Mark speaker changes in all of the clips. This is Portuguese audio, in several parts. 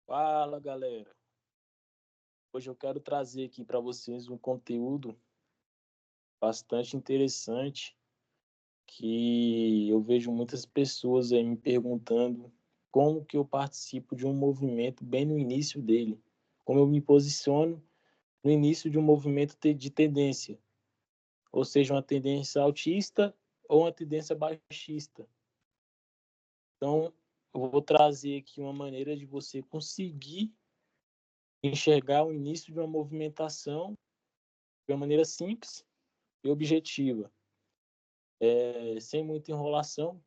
Speaker 1: Fala, galera. Hoje eu quero trazer aqui para vocês um conteúdo bastante interessante que eu vejo muitas pessoas aí me perguntando como que eu participo de um movimento bem no início dele, como eu me posiciono no início de um movimento de tendência, ou seja, uma tendência altista ou uma tendência baixista. Então, eu vou trazer aqui uma maneira de você conseguir enxergar o início de uma movimentação de uma maneira simples e objetiva, sem muita enrolação.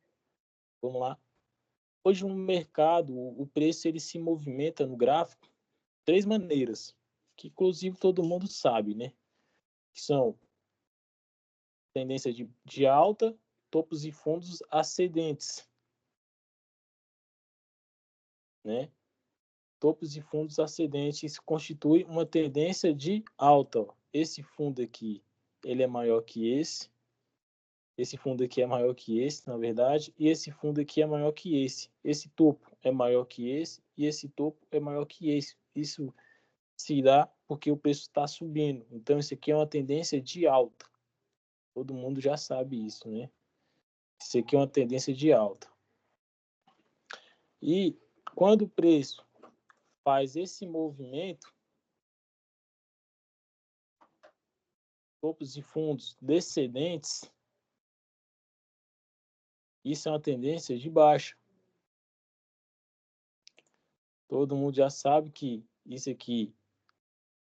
Speaker 1: Vamos lá. Hoje no mercado, o preço ele se movimenta no gráfico de três maneiras, que inclusive todo mundo sabe, né? Que são tendência de alta, topos e fundos ascendentes, né? Topos e fundos ascendentes constitui uma tendência de alta. Ó. Esse fundo aqui, ele é maior que esse fundo aqui é maior que esse, na verdade, e esse fundo aqui é maior que esse. Esse topo é maior que esse, e esse topo é maior que esse. Isso se dá porque o preço está subindo. Então, isso aqui é uma tendência de alta. Todo mundo já sabe isso, né? Isso aqui é uma tendência de alta. E quando o preço faz esse movimento, topos e fundos descendentes, isso é uma tendência de baixa. Todo mundo já sabe que isso aqui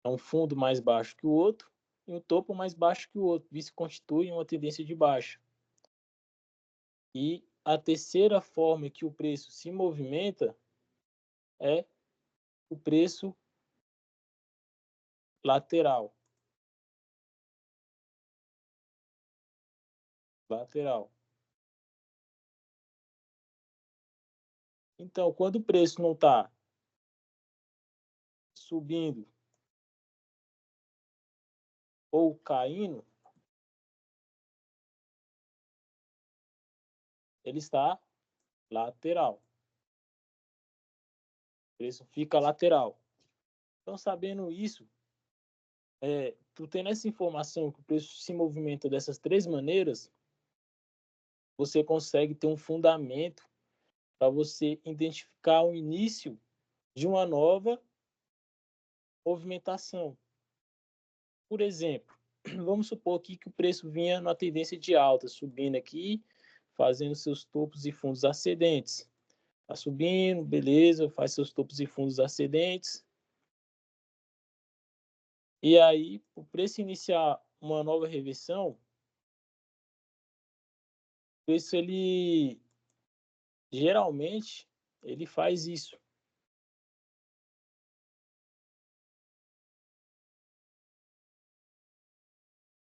Speaker 1: é um fundo mais baixo que o outro e um topo mais baixo que o outro. Isso constitui uma tendência de baixa. E a terceira forma que o preço se movimenta é o preço lateral. Lateral. Então, quando o preço não está subindo ou caindo, ele está lateral. O preço fica lateral. Então, sabendo isso, tu tendo essa informação que o preço se movimenta dessas três maneiras, você consegue ter um fundamento para você identificar o início de uma nova movimentação. Por exemplo, vamos supor aqui que o preço vinha na tendência de alta, subindo aqui, fazendo seus topos e fundos ascendentes. Está subindo, beleza, faz seus topos e fundos ascendentes. E aí, o preço iniciar uma nova reversão, o preço ele geralmente ele faz isso.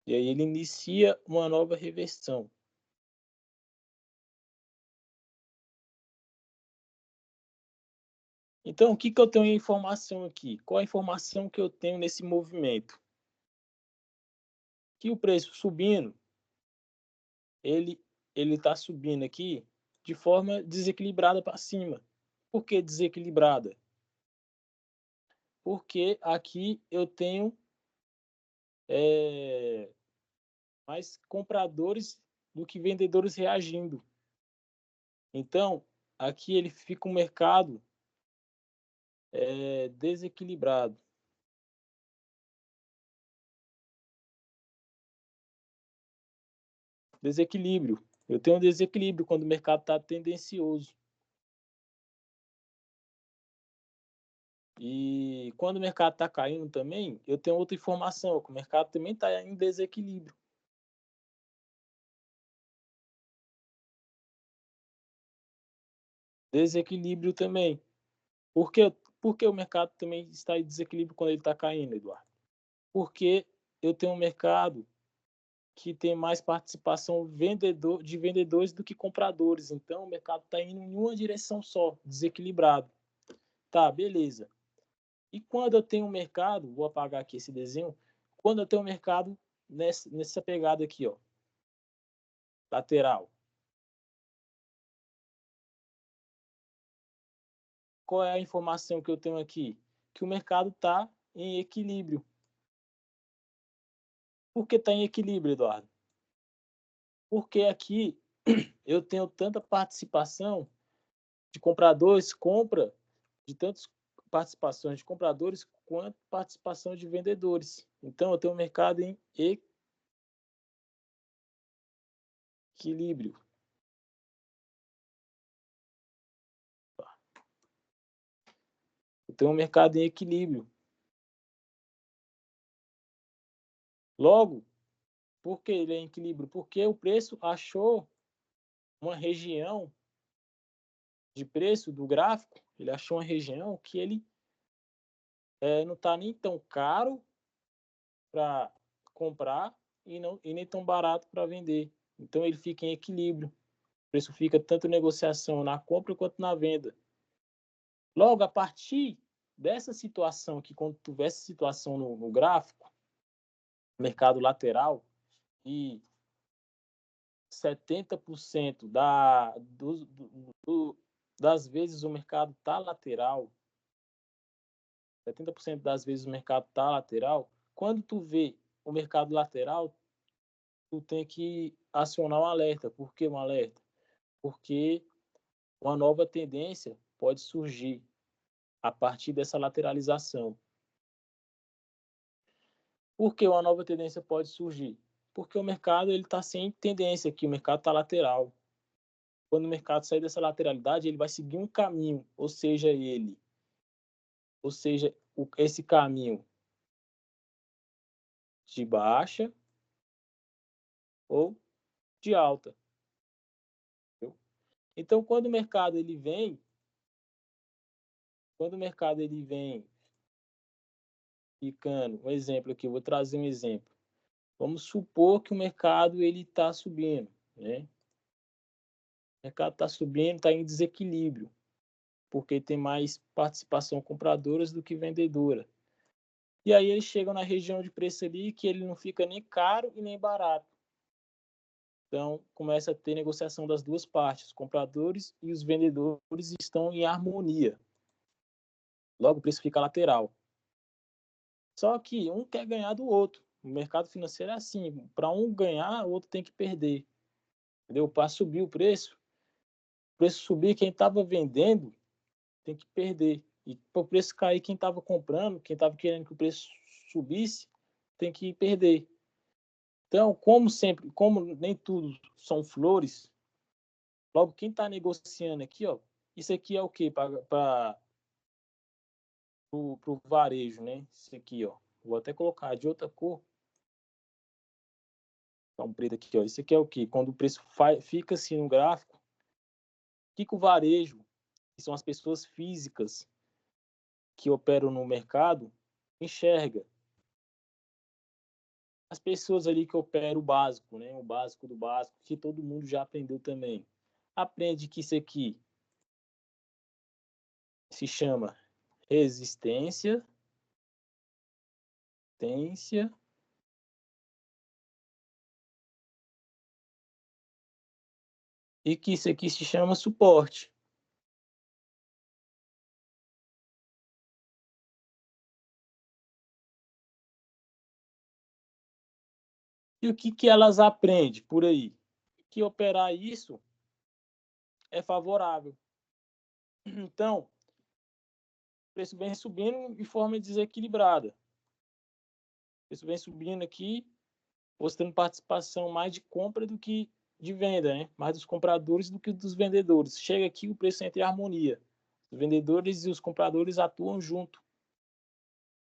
Speaker 1: E aí ele inicia uma nova reversão. Então, o que eu tenho de informação aqui? Qual a informação que eu tenho nesse movimento? Que o preço subindo, ele está subindo aqui de forma desequilibrada para cima. Por que desequilibrada? Porque aqui eu tenho mais compradores do que vendedores reagindo. Então, aqui ele fica um mercado desequilibrado. Desequilíbrio. Eu tenho um desequilíbrio quando o mercado está tendencioso. E quando o mercado está caindo também, eu tenho outra informação, que o mercado também está em desequilíbrio. Desequilíbrio também. Por que, por que o mercado também está em desequilíbrio quando ele está caindo, Eduardo? Porque eu tenho um mercado que tem mais participação de vendedores do que compradores. Então, o mercado está indo em uma direção só, desequilibrado. Tá, beleza. E quando eu tenho um mercado, vou apagar aqui esse desenho, quando eu tenho um mercado nessa pegada aqui, ó, lateral. qual é a informação que eu tenho aqui? Que o mercado está em equilíbrio. Por que está em equilíbrio, Eduardo? Porque aqui eu tenho tanta participação de compradores, compra de tantas participações de compradores quanto participação de vendedores. Então, eu tenho um mercado em equilíbrio. Eu tenho um mercado em equilíbrio. Logo, por que ele é em equilíbrio? Porque o preço achou uma região de preço do gráfico, ele achou uma região que ele não está nem tão caro para comprar e nem tão barato para vender. Então ele fica em equilíbrio. O preço fica tanto negociação na compra quanto na venda. Logo, a partir dessa situação, que quando tiver essa situação no gráfico, mercado lateral, e 70% das vezes o mercado está lateral, 70% das vezes o mercado está lateral, quando tu vê o mercado lateral, tu tem que acionar um alerta. Por que um alerta? Porque uma nova tendência pode surgir a partir dessa lateralização. Por que uma nova tendência pode surgir? Porque o mercado está sem tendência aqui, o mercado está lateral. Quando o mercado sair dessa lateralidade, ele vai seguir um caminho, esse caminho de baixa ou de alta. Entendeu? Então, quando o mercado ele vem ficando, um exemplo aqui, eu vou trazer um exemplo. Vamos supor que o mercado ele está subindo, né? O mercado está subindo, está em desequilíbrio, porque tem mais participação compradoras do que vendedora. E aí eles chegam na região de preço ali que ele não fica nem caro e nem barato. Então, começa a ter negociação das duas partes. Os compradores e os vendedores estão em harmonia. Logo, o preço fica lateral. Só que um quer ganhar do outro. O mercado financeiro é assim. Para um ganhar, o outro tem que perder. Entendeu? Para subir o preço subir, quem estava vendendo tem que perder. E para o preço cair, quem estava comprando, quem estava querendo que o preço subisse, tem que perder. Então, como sempre, como nem tudo são flores, logo quem está negociando aqui, ó, isso aqui é o quê? Para o varejo, né? Isso aqui, ó. Vou até colocar de outra cor. Tá um preto aqui, ó. Isso aqui é o quê? Quando o preço fica assim no gráfico, o que o varejo, que são as pessoas físicas que operam no mercado, enxerga? As pessoas ali que operam o básico, né? O básico do básico, que todo mundo já aprendeu também. Aprende que isso aqui se chama resistência, e que isso aqui se chama suporte. E o que elas aprendem por aí? Que operar isso é favorável. Então, o preço vem subindo de forma desequilibrada. O preço vem subindo aqui, mostrando participação mais de compra do que de venda, né? Mais dos compradores do que dos vendedores. Chega aqui, o preço entra em harmonia. Os vendedores e os compradores atuam junto.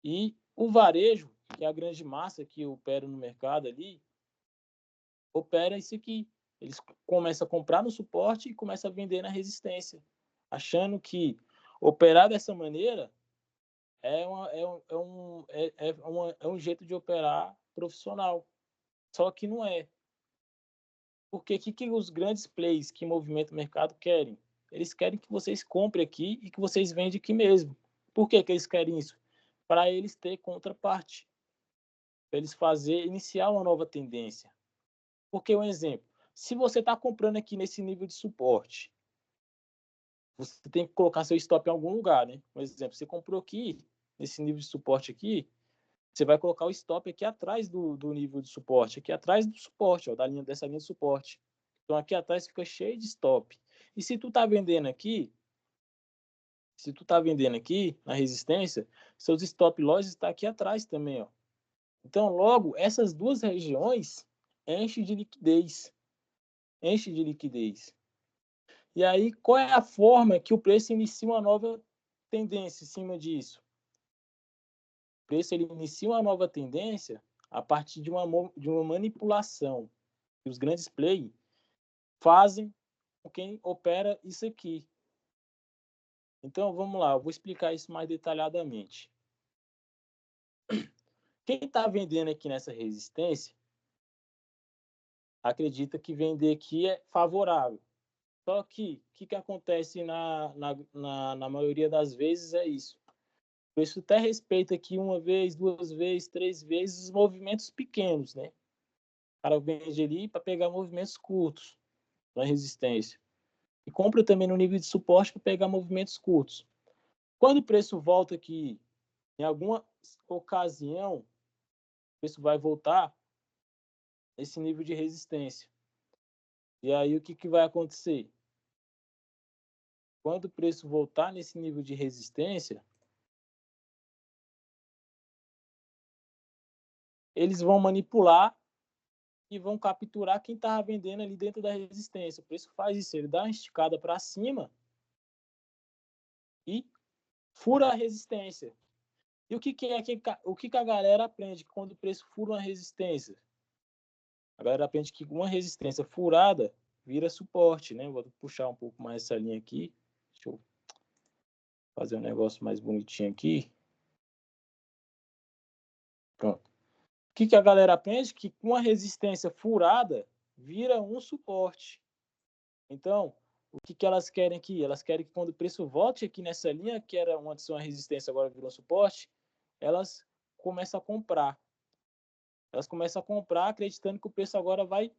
Speaker 1: E o varejo, que é a grande massa que opera no mercado ali, opera isso aqui. Eles começam a comprar no suporte e começam a vender na resistência, achando que operar dessa maneira é um jeito de operar profissional. Só que não é. Porque o que os grandes players que movimentam o mercado querem? Eles querem que vocês comprem aqui e que vocês vendam aqui mesmo. Por que eles querem isso? Para eles ter contraparte. Para eles iniciar uma nova tendência. Porque, um exemplo, se você está comprando aqui nesse nível de suporte, você tem que colocar seu stop em algum lugar, né? Por exemplo, você comprou aqui, nesse nível de suporte aqui, você vai colocar o stop aqui atrás do nível de suporte, aqui atrás do suporte, ó, dessa linha de suporte. Então, aqui atrás fica cheio de stop. E se tu tá vendendo aqui, na resistência, seus stop loss está aqui atrás também, ó. Então, logo, essas duas regiões enchem de liquidez. Enche de liquidez. E aí, qual é a forma que o preço inicia uma nova tendência em cima disso? O preço ele inicia uma nova tendência a partir de uma manipulação que os grandes players fazem com quem opera isso aqui. Então, vamos lá, eu vou explicar isso mais detalhadamente. Quem está vendendo aqui nessa resistência acredita que vender aqui é favorável. Só que o que acontece na maioria das vezes é isso. O preço até respeita aqui uma vez, duas vezes, três vezes os movimentos pequenos, né? O cara vende ali para pegar movimentos curtos na resistência. E compra também no nível de suporte para pegar movimentos curtos. Quando o preço volta aqui, em alguma ocasião, o preço vai voltar nesse nível de resistência. E aí o que vai acontecer? Quando o preço voltar nesse nível de resistência, eles vão manipular e vão capturar quem estava vendendo ali dentro da resistência. O preço faz isso, ele dá uma esticada para cima e fura a resistência. E o que a galera aprende quando o preço fura uma resistência? A galera aprende que uma resistência furada vira suporte, né? Vou puxar um pouco mais essa linha aqui. Deixa eu fazer um negócio mais bonitinho aqui. Pronto. O que a galera aprende? Que uma resistência furada vira um suporte. Então, o que elas querem aqui? Elas querem que quando o preço volte aqui nessa linha, que era antes uma resistência, agora virou suporte, elas começam a comprar. Elas começam a comprar acreditando que o preço agora vai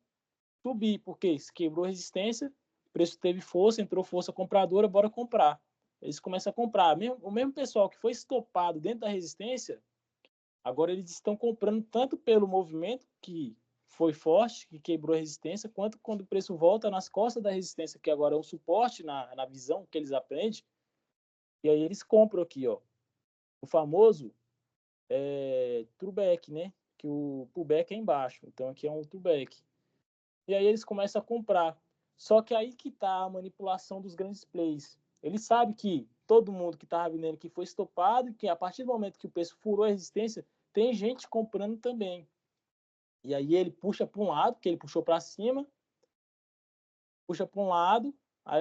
Speaker 1: subir, porque se quebrou a resistência, o preço teve força, entrou força compradora, bora comprar. Eles começam a comprar. O mesmo pessoal que foi estopado dentro da resistência, agora eles estão comprando tanto pelo movimento que foi forte, que quebrou a resistência, quanto quando o preço volta nas costas da resistência, que agora é um suporte na visão que eles aprendem, e aí eles compram aqui, ó, o famoso trueback, né? Que o pullback é embaixo, então aqui é um trueback. E aí eles começam a comprar. Só que aí que está a manipulação dos grandes plays. Ele sabe que todo mundo que estava vendendo que foi estopado e que a partir do momento que o preço furou a resistência, tem gente comprando também. E aí ele puxa para um lado, que ele puxou para cima, puxa para um lado,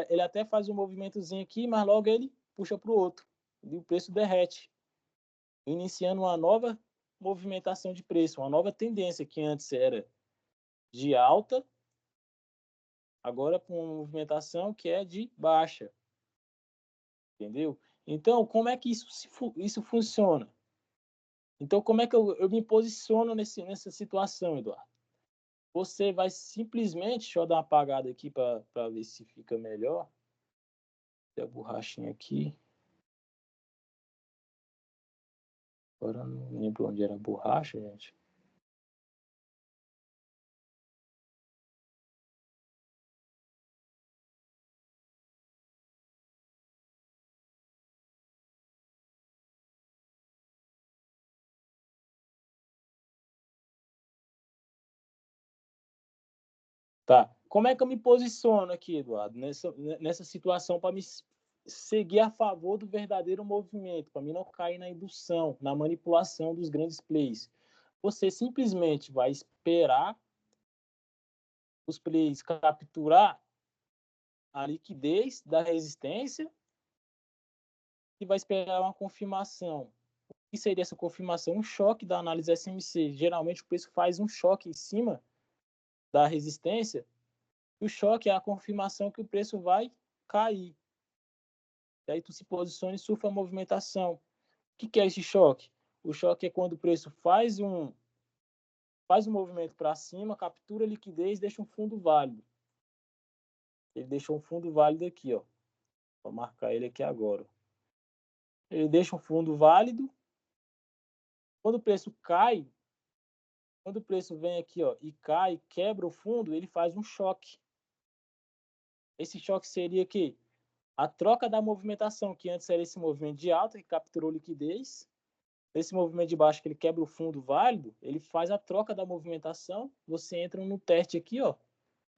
Speaker 1: ele até faz um movimentozinho aqui, mas logo ele puxa para o outro. E o preço derrete, iniciando uma nova movimentação de preço, uma nova tendência que antes era de alta, agora com uma movimentação que é de baixa. Entendeu? Então, como é que isso funciona? Então, como é que eu me posiciono nessa situação, Eduardo? Você vai simplesmente, deixa eu dar uma apagada aqui para ver se fica melhor. Tem a borrachinha aqui. Agora não lembro onde era a borracha, gente. Tá. Como é que eu me posiciono aqui, Eduardo, nessa situação para me seguir a favor do verdadeiro movimento, para mim não cair na indução, na manipulação dos grandes plays? Você simplesmente vai esperar os plays capturar a liquidez da resistência e vai esperar uma confirmação. O que seria essa confirmação? Um choque da análise SMC. Geralmente o preço faz um choque em cima da resistência. E o choque é a confirmação que o preço vai cair. E aí tu se posiciona e surfa a movimentação. O que é esse choque? O choque é quando o preço faz um movimento para cima, captura a liquidez, deixa um fundo válido. Ele deixou um fundo válido aqui, ó. Vou marcar ele aqui agora. Ele deixa um fundo válido. Quando o preço cai, quando o preço vem aqui, ó, e cai, quebra o fundo, ele faz um choque. Esse choque seria que a troca da movimentação, que antes era esse movimento de alta, que capturou liquidez. Esse movimento de baixo, que ele quebra o fundo válido, ele faz a troca da movimentação. Você entra no teste aqui, ó.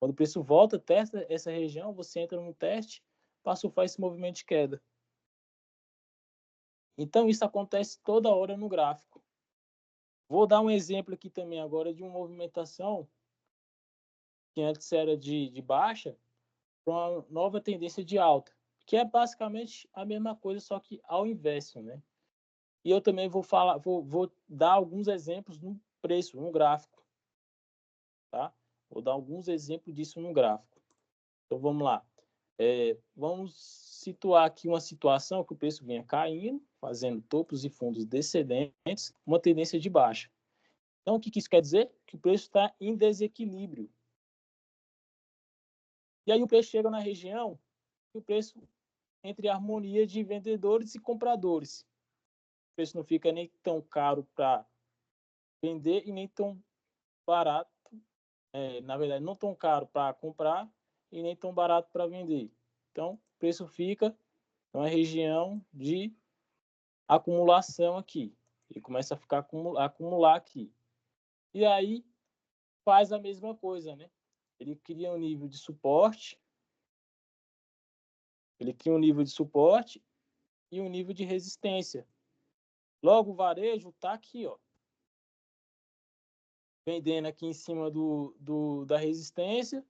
Speaker 1: Quando o preço volta, testa essa região, você entra no teste para surfar esse movimento de queda. Então, isso acontece toda hora no gráfico. Vou dar um exemplo aqui também agora de uma movimentação que antes era de baixa para uma nova tendência de alta, que é basicamente a mesma coisa, só que ao inverso, né? E eu também vou dar alguns exemplos no preço, no gráfico, tá? Vou dar alguns exemplos disso no gráfico. Então, vamos lá. Vamos situar aqui uma situação que o preço vinha caindo, fazendo topos e fundos descendentes, uma tendência de baixa. Então, o que isso quer dizer? Que o preço está em desequilíbrio. E aí o preço chega na região e o preço entre harmonia de vendedores e compradores. O preço não fica nem tão caro para vender e nem tão barato, na verdade, não tão caro para comprar e nem tão barato para vender. Então, o preço fica numa região de acumulação aqui. Ele começa a ficar acumular aqui. E aí faz a mesma coisa, né? Ele cria um nível de suporte, e um nível de resistência. Logo, o varejo está aqui, ó, vendendo aqui em cima da resistência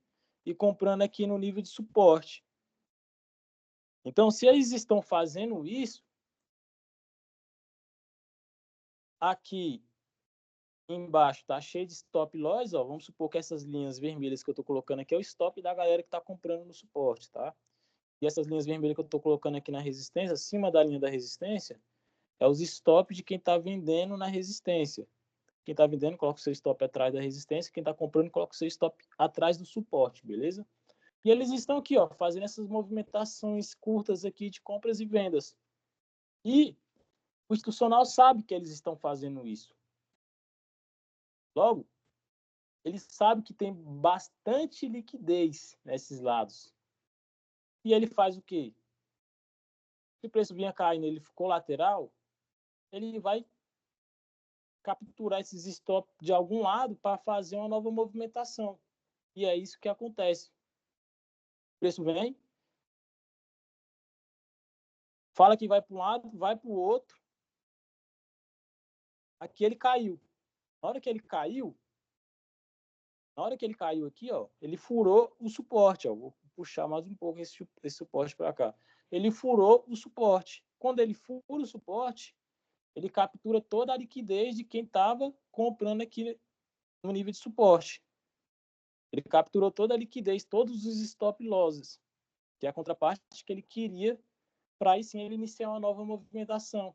Speaker 1: e comprando aqui no nível de suporte. Então, se eles estão fazendo isso, aqui embaixo está cheio de stop loss, ó, vamos supor que essas linhas vermelhas que eu estou colocando aqui é o stop da galera que está comprando no suporte, tá? E essas linhas vermelhas que eu estou colocando aqui na resistência, acima da linha da resistência, é os stops de quem está vendendo na resistência. Quem está vendendo, coloca o seu stop atrás da resistência. Quem está comprando, coloca o seu stop atrás do suporte, beleza? E eles estão aqui, ó, fazendo essas movimentações curtas aqui de compras e vendas. E o institucional sabe que eles estão fazendo isso. Logo, ele sabe que tem bastante liquidez nesses lados. E ele faz o quê? Se o preço vinha caindo, ele ficou lateral, ele vai capturar esses stops de algum lado para fazer uma nova movimentação. E é isso que acontece. O preço vem, fala que vai para um lado, vai para o outro. Aqui ele caiu. Na hora que ele caiu aqui, ó, ele furou o suporte. Ó. Vou puxar mais um pouco esse suporte para cá. Ele furou o suporte. Quando ele fura o suporte, ele captura toda a liquidez de quem estava comprando aqui no nível de suporte. Ele capturou toda a liquidez, todos os stop losses, que é a contraparte que ele queria, para aí sim ele iniciar uma nova movimentação.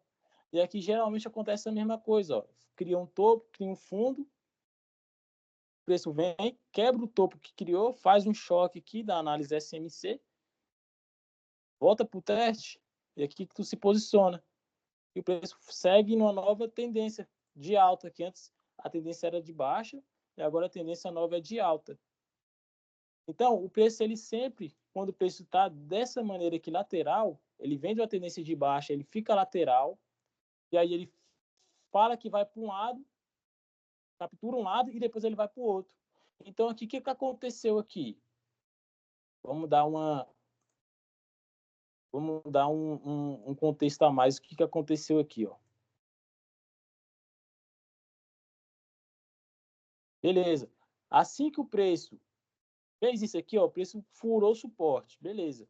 Speaker 1: E aqui geralmente acontece a mesma coisa, ó. Cria um topo, cria um fundo, o preço vem, quebra o topo que criou, faz um choque aqui da análise SMC, volta para o teste, e aqui que tu se posiciona. E o preço segue numa nova tendência de alta, que antes a tendência era de baixa, e agora a tendência nova é de alta. Então, o preço, ele sempre, quando o preço está dessa maneira aqui, lateral, ele vem de uma tendência de baixa, ele fica lateral, e aí ele fala que vai para um lado, captura um lado, e depois ele vai para o outro. Então, aqui, o que aconteceu aqui? Vamos dar um contexto a mais. O que aconteceu aqui, ó? Beleza. Assim que o preço fez isso aqui, ó, o preço furou o suporte. Beleza.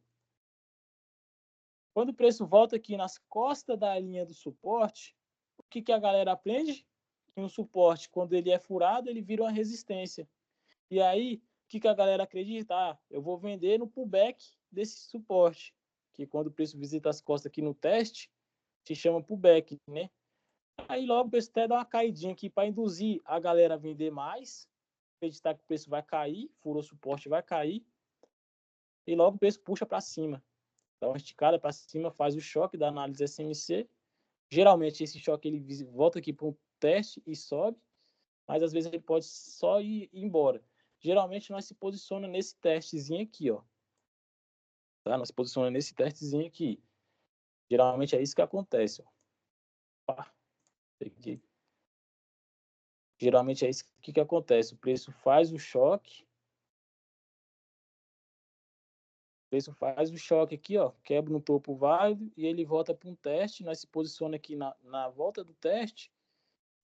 Speaker 1: Quando o preço volta aqui nas costas da linha do suporte, o que a galera aprende? Que um suporte, quando ele é furado, ele vira uma resistência. E aí, o que a galera acredita? Ah, eu vou vender no pullback desse suporte, que quando o preço visita as costas aqui no teste, se chama pullback, né? Aí logo o preço até dá uma caidinha aqui para induzir a galera a vender mais, acreditar que o preço vai cair, furou o suporte, vai cair, e logo o preço puxa para cima. dá uma esticada para cima, faz o choque da análise SMC. Geralmente esse choque ele volta aqui para um teste e sobe, mas às vezes ele pode só ir embora. Geralmente nós se posiciona nesse testezinho aqui, ó. Tá? Nós se posiciona nesse testezinho aqui. Geralmente é isso que acontece, ó. Pá, aqui. Geralmente é isso que acontece. O preço faz o choque. O preço faz o choque aqui, ó, quebra no topo válido e ele volta para um teste. Nós se posiciona aqui na volta do teste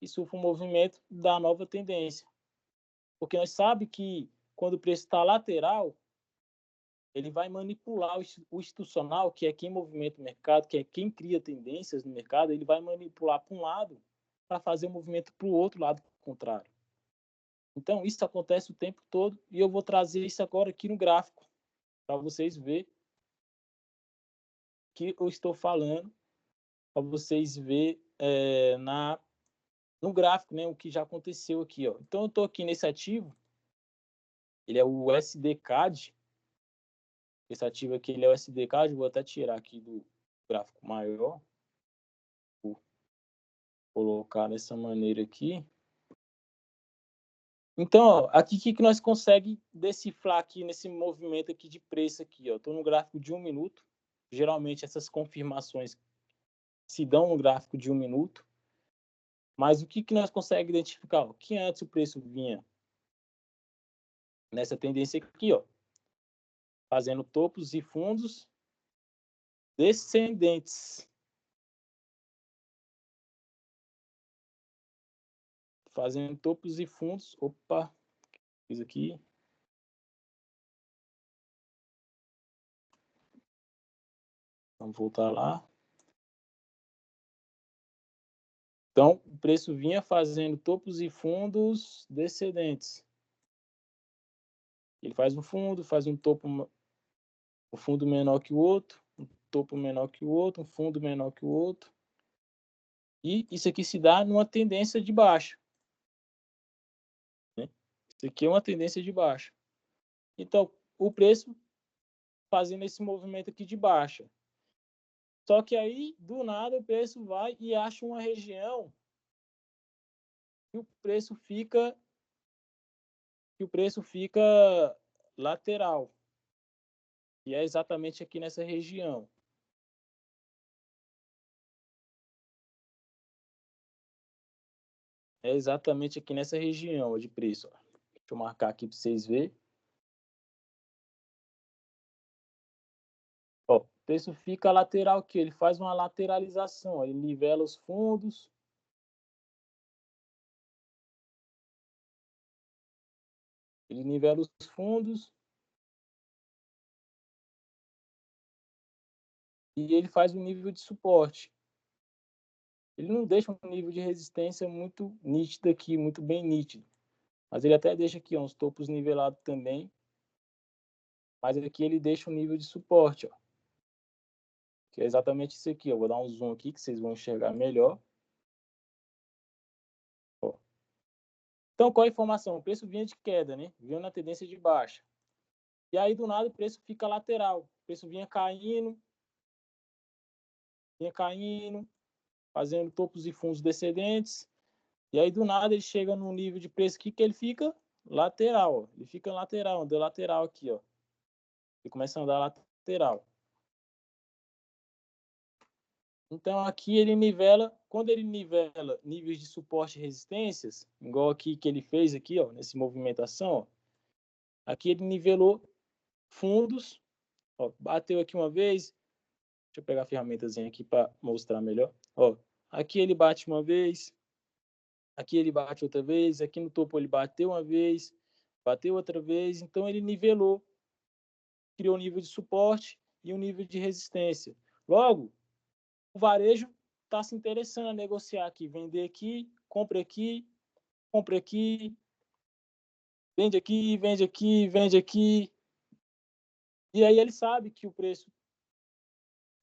Speaker 1: e surfa um movimento da nova tendência. Porque nós sabemos que quando o preço está lateral, ele vai manipular o institucional, que é quem movimenta o mercado, que é quem cria tendências no mercado, ele vai manipular para um lado para fazer o movimento para o outro lado contrário. Então, isso acontece o tempo todo e eu vou trazer isso agora aqui no gráfico para vocês verem que eu estou falando, para vocês verem no gráfico, né, o que já aconteceu aqui. Ó. Então, eu estou aqui nesse ativo, ele é o SDCAD. Esse ativo aqui ele é o SDCAD, vou até tirar aqui do gráfico maior, vou colocar dessa maneira aqui. Então, ó, aqui que nós conseguimos decifrar aqui nesse movimento aqui de preço aqui, ó. Estou no gráfico de 1 minuto. Geralmente essas confirmações se dão no gráfico de 1 minuto. Mas o que nós conseguimos identificar? Ó, que antes o preço vinha nessa tendência aqui, ó, fazendo topos e fundos descendentes. Fazendo topos e fundos. Opa, fiz aqui. Vamos voltar lá. Então, o preço vinha fazendo topos e fundos descendentes. Ele faz um topo, um fundo menor que o outro, um topo menor que o outro, um fundo menor que o outro. E isso aqui se dá numa tendência de baixa. Né? Isso aqui é uma tendência de baixa. Então, o preço fazendo esse movimento aqui de baixa. Só que aí, do nada, o preço vai e acha uma região que o preço fica lateral. E é exatamente aqui nessa região. É exatamente aqui nessa região de preço. Ó. Deixa eu marcar aqui para vocês verem. Ó, o preço fica lateral aqui, ele faz uma lateralização, ó, ele nivela os fundos. Ele nivela os fundos. E ele faz um nível de suporte. Ele não deixa um nível de resistência muito nítido aqui, muito bem nítido. Mas ele até deixa aqui ó, uns topos nivelados também. Mas aqui ele deixa um nível de suporte, ó. Que é exatamente isso aqui. Eu vou dar um zoom aqui que vocês vão enxergar melhor. Ó. Então, qual a informação? O preço vinha de queda, né? Vinha na tendência de baixa. E aí, do nada, o preço fica lateral. O preço vinha caindo, fazendo topos e fundos descendentes. E aí, do nada, ele chega num nível de preço aqui que ele fica lateral. Ó. Ele fica lateral, andou lateral aqui, ó. Ele começa a andar lateral. Então, aqui ele nivela, quando ele nivela níveis de suporte e resistências, igual aqui que ele fez aqui, ó, nessa movimentação, ó, aqui ele nivelou fundos, ó, bateu aqui uma vez, deixa eu pegar a ferramentazinha aqui para mostrar melhor, ó, aqui ele bate uma vez, aqui ele bate outra vez, aqui no topo ele bateu uma vez, bateu outra vez, então ele nivelou, criou um nível de suporte e um nível de resistência. Logo, o varejo está se interessando a negociar aqui, vender aqui, compra aqui, vende aqui, vende aqui, vende aqui. E aí ele sabe que o preço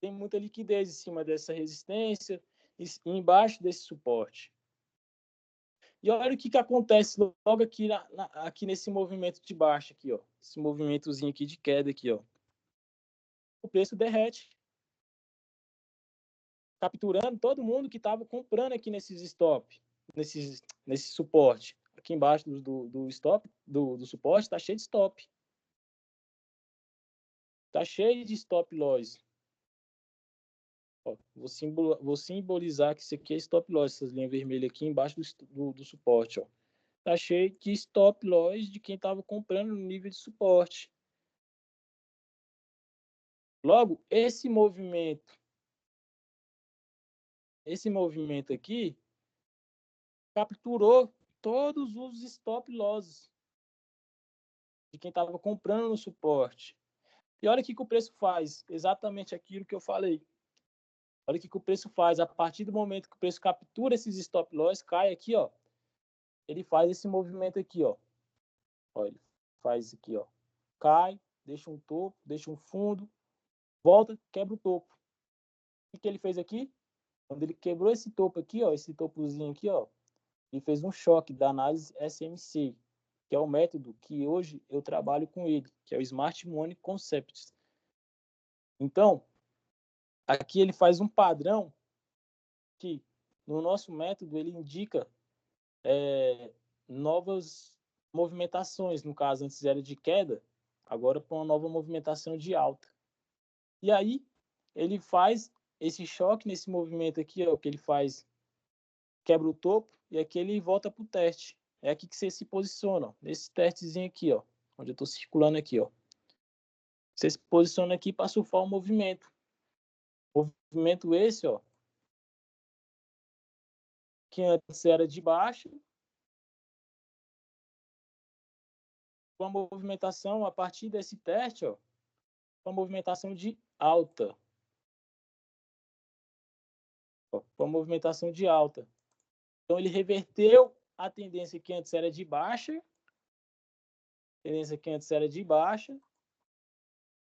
Speaker 1: tem muita liquidez em cima dessa resistência e embaixo desse suporte. E olha o que acontece logo aqui, aqui nesse movimento de baixo aqui, ó. Esse movimentozinho aqui de queda aqui, ó. o preço derrete, capturando todo mundo que estava comprando aqui nesses stop, nesse suporte. Aqui embaixo do stop, do suporte, está cheio de stop. Está cheio de stop loss. Ó, vou simbolizar que isso aqui é stop loss, essas linhas vermelhas aqui embaixo do suporte. Ó. Tá cheio de stop loss de quem estava comprando no nível de suporte. Logo, esse movimento aqui capturou todos os stop losses de quem estava comprando no suporte. E olha o que o preço faz, exatamente aquilo que eu falei. Olha o que o preço faz, a partir do momento que o preço captura esses stop loss, cai aqui, ó, ele faz esse movimento aqui, ó. Ó, ele faz isso aqui, ó. Cai, deixa um topo, deixa um fundo, volta, quebra o topo. O que ele fez aqui? Quando ele quebrou esse topo aqui, ó, esse topozinho aqui, ó, ele fez um choque da análise SMC, que é o método que hoje eu trabalho com ele, que é o Smart Money Concepts. Então, aqui ele faz um padrão que, no nosso método, ele indica novas movimentações. No caso, antes era de queda, agora para uma nova movimentação de alta. E aí, ele faz esse choque nesse movimento aqui, ó, que ele faz, quebra o topo, e aqui ele volta para o teste. É aqui que você se posiciona, ó, nesse testezinho aqui, ó, onde eu estou circulando aqui, ó. Você se posiciona aqui para surfar o movimento. Movimento esse, ó, que antes era de baixo, com a movimentação a partir desse teste, ó, com a movimentação de alta. Ó, com a movimentação de alta. Então ele reverteu a tendência que antes era de baixa,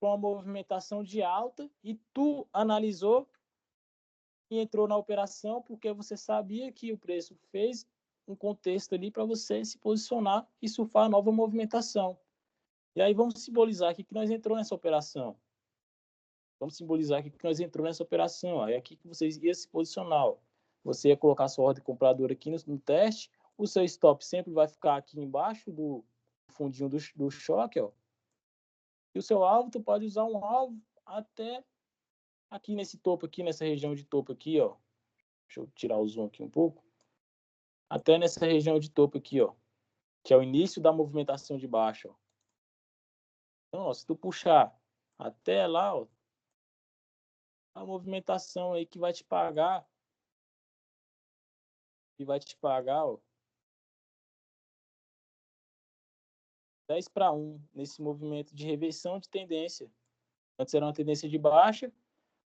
Speaker 1: com a movimentação de alta, e tu analisou e entrou na operação porque você sabia que o preço fez um contexto ali para você se posicionar e surfar a nova movimentação. E aí vamos simbolizar aqui que nós entrou nessa operação. Vamos simbolizar aqui que nós entrou nessa operação. Ó. É aqui que você ia se posicionar. Ó. Você ia colocar sua ordem compradora aqui no teste. O seu stop sempre vai ficar aqui embaixo do fundinho do choque. Ó. E o seu alvo, tu pode usar um alvo até aqui nesse topo aqui, nessa região de topo aqui, ó. Deixa eu tirar o zoom aqui um pouco. Até nessa região de topo aqui, ó. Que é o início da movimentação de baixo, ó. Então, ó, se tu puxar até lá, ó, a movimentação aí que vai te pagar, ó, 10/1 nesse movimento de reversão de tendência. Antes era uma tendência de baixa,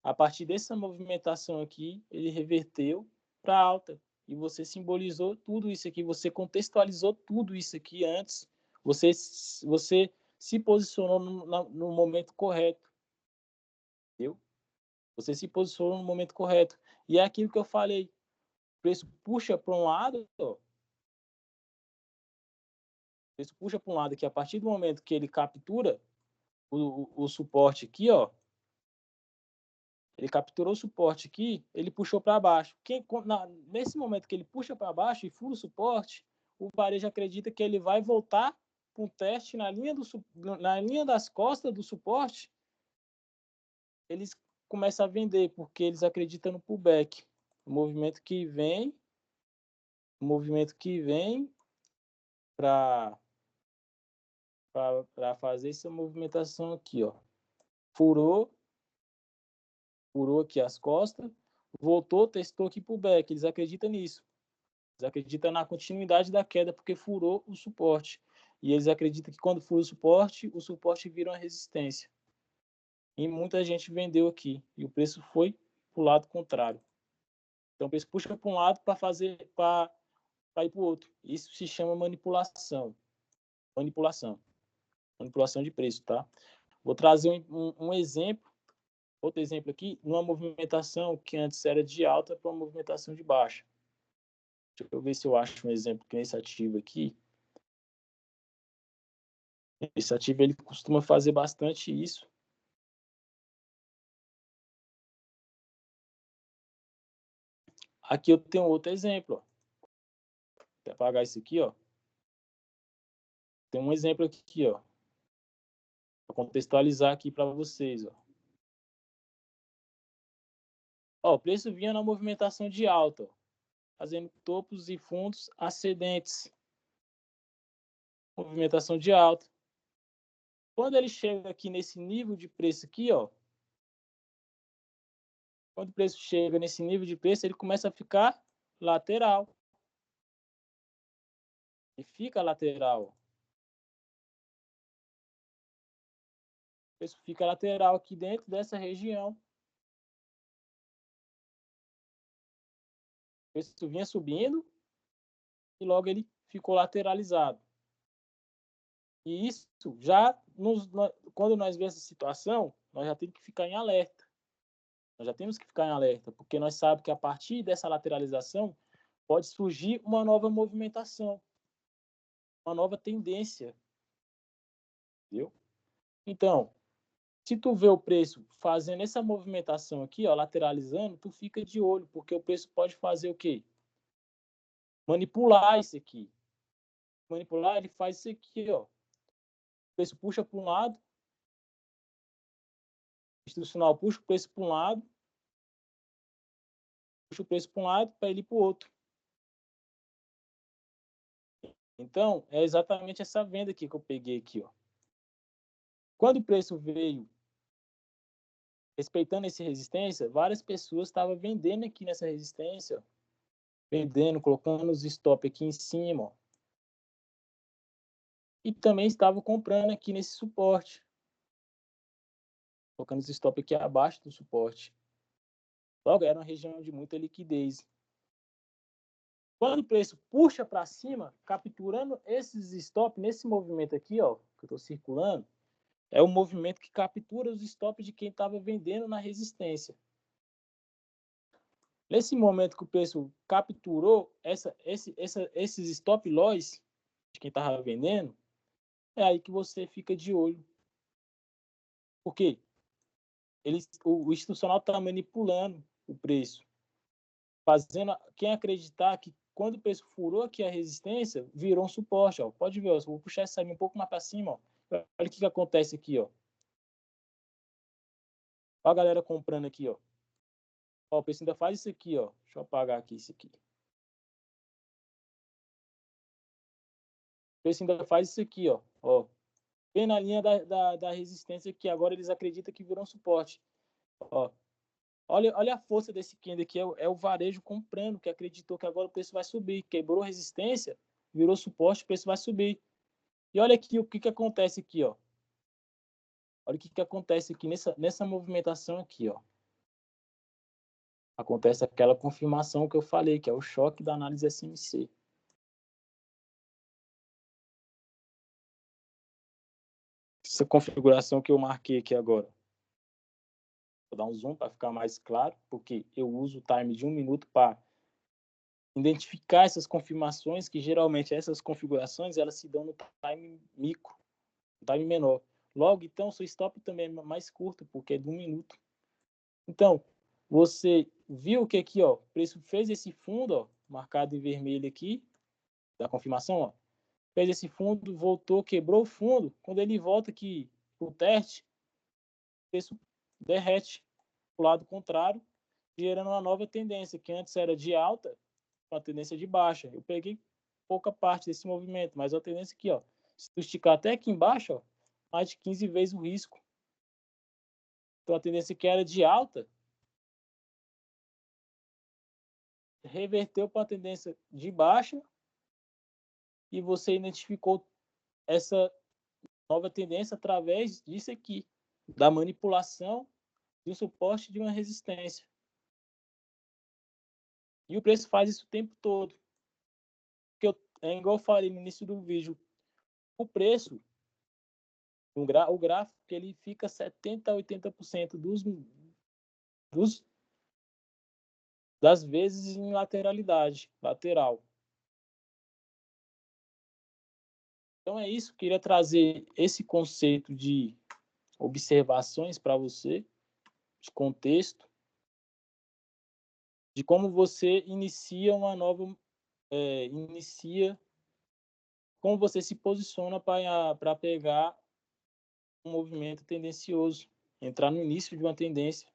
Speaker 1: a partir dessa movimentação aqui, ele reverteu para alta. E você simbolizou tudo isso aqui, você contextualizou tudo isso aqui antes, você se posicionou no momento correto, entendeu? Você se posicionou no momento correto. E é aquilo que eu falei, o preço puxa para um lado, ó, o preço puxa para um lado que a partir do momento que ele captura o suporte aqui, ó, ele capturou o suporte aqui, ele puxou para baixo. Nesse momento que ele puxa para baixo e fura o suporte, o varejo acredita que ele vai voltar para um teste na linha das costas do suporte. Eles começam a vender, porque eles acreditam no pullback. O movimento que vem para fazer essa movimentação aqui, ó. Furou aqui as costas, voltou, testou aqui pro back. Eles acreditam nisso. Eles acreditam na continuidade da queda porque furou o suporte. E eles acreditam que quando fura o suporte vira uma resistência. E muita gente vendeu aqui. E o preço foi pro lado contrário. Então o preço puxa para um lado para ir para o outro. Isso se chama manipulação. Manipulação de preço, tá? Vou trazer um exemplo. Outro exemplo aqui, numa movimentação que antes era de alta para uma movimentação de baixa. Deixa eu ver se eu acho um exemplo que esse ativo aqui. Esse ativo ele costuma fazer bastante isso. Aqui eu tenho outro exemplo, ó. Vou apagar isso aqui, ó. Tem um exemplo aqui, ó, para contextualizar aqui para vocês, ó. Ó, o preço vinha na movimentação de alta, ó, fazendo topos e fundos ascendentes. Movimentação de alta. Quando ele chega aqui nesse nível de preço aqui, ó, quando o preço chega nesse nível de preço, ele começa a ficar lateral. E fica lateral. O preço fica lateral aqui dentro dessa região. O preço vinha subindo e logo ele ficou lateralizado. E isso já, quando nós vemos essa situação, nós já temos que ficar em alerta. Nós já temos que ficar em alerta, porque nós sabemos que a partir dessa lateralização pode surgir uma nova movimentação, uma nova tendência. Entendeu? Então, se tu vê o preço fazendo essa movimentação aqui, ó, lateralizando, tu fica de olho, porque o preço pode fazer o quê? Manipular isso aqui. Manipular, ele faz isso aqui, ó. O preço puxa para um lado, o institucional puxa o preço para um lado, puxa o preço para um lado para ele ir para o outro. Então, é exatamente essa venda aqui que eu peguei aqui, ó. Quando o preço veio respeitando essa resistência, várias pessoas estavam vendendo aqui nessa resistência, ó. Vendendo, colocando os stop aqui em cima, ó. E também estavam comprando aqui nesse suporte, colocando os stop aqui abaixo do suporte. Logo, era uma região de muita liquidez. Quando o preço puxa para cima, capturando esses stop nesse movimento aqui, ó, que eu estou circulando, é o movimento que captura os stops de quem estava vendendo na resistência. Nesse momento que o preço capturou esses stop loss de quem estava vendendo, é aí que você fica de olho. Por quê? O institucional está manipulando o preço, fazendo quem acreditar que quando o preço furou aqui a resistência, virou um suporte. Ó. Pode ver, ó, vou puxar essa linha um pouco mais para cima. Ó. Olha o que acontece aqui. Ó. Olha a galera comprando aqui. Ó. Ó, o preço ainda faz isso aqui. Ó. Deixa eu apagar aqui isso aqui. O preço ainda faz isso aqui. Ó. Bem na linha da resistência que agora eles acreditam que virou um suporte. Ó. Olha a força desse candle aqui, é o varejo comprando, que acreditou que agora o preço vai subir. Quebrou resistência, virou suporte, o preço vai subir. E olha aqui o que acontece aqui, ó. Olha o que acontece aqui nessa movimentação aqui, ó. Acontece aquela confirmação que eu falei, que é o choque da análise SMC. Essa configuração que eu marquei aqui agora. Vou dar um zoom para ficar mais claro, porque eu uso o time de 1 minuto para identificar essas confirmações, que geralmente essas configurações elas se dão no time micro, no time menor. Logo, então, seu stop também é mais curto, porque é de 1 minuto. Então, você viu que aqui, ó, o preço fez esse fundo, ó, marcado em vermelho aqui, da confirmação, ó, fez esse fundo, voltou, quebrou o fundo. Quando ele volta aqui para o teste, o preço derrete para o lado contrário, gerando uma nova tendência, que antes era de alta, uma tendência de baixa. Eu peguei pouca parte desse movimento, mas a tendência aqui, ó, se tu esticar até aqui embaixo, ó, mais de 15 vezes o risco. Então a tendência que era de alta reverteu para a tendência de baixa e você identificou essa nova tendência através disso aqui, da manipulação de um suporte de uma resistência. E o preço faz isso o tempo todo. Porque é igual eu falei no início do vídeo, o preço, o gráfico, ele fica 70% a 80% das vezes em lateralidade, lateral. Então é isso, queria trazer esse conceito de observações para você, de contexto, de como você inicia uma nova, inicia, como você se posiciona para pegar um movimento tendencioso, entrar no início de uma tendência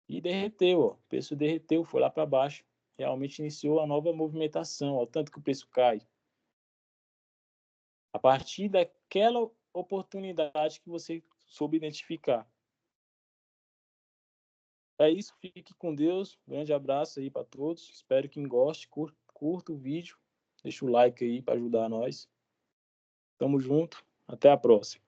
Speaker 1: e derreteu, ó, o preço derreteu, foi lá para baixo, realmente iniciou a nova movimentação, ó, tanto que o preço cai. A partir daquela oportunidade que você soube identificar. É isso, fique com Deus. Grande abraço aí para todos. Espero que goste, curta o vídeo, deixa o like aí para ajudar nós. Tamo junto, até a próxima.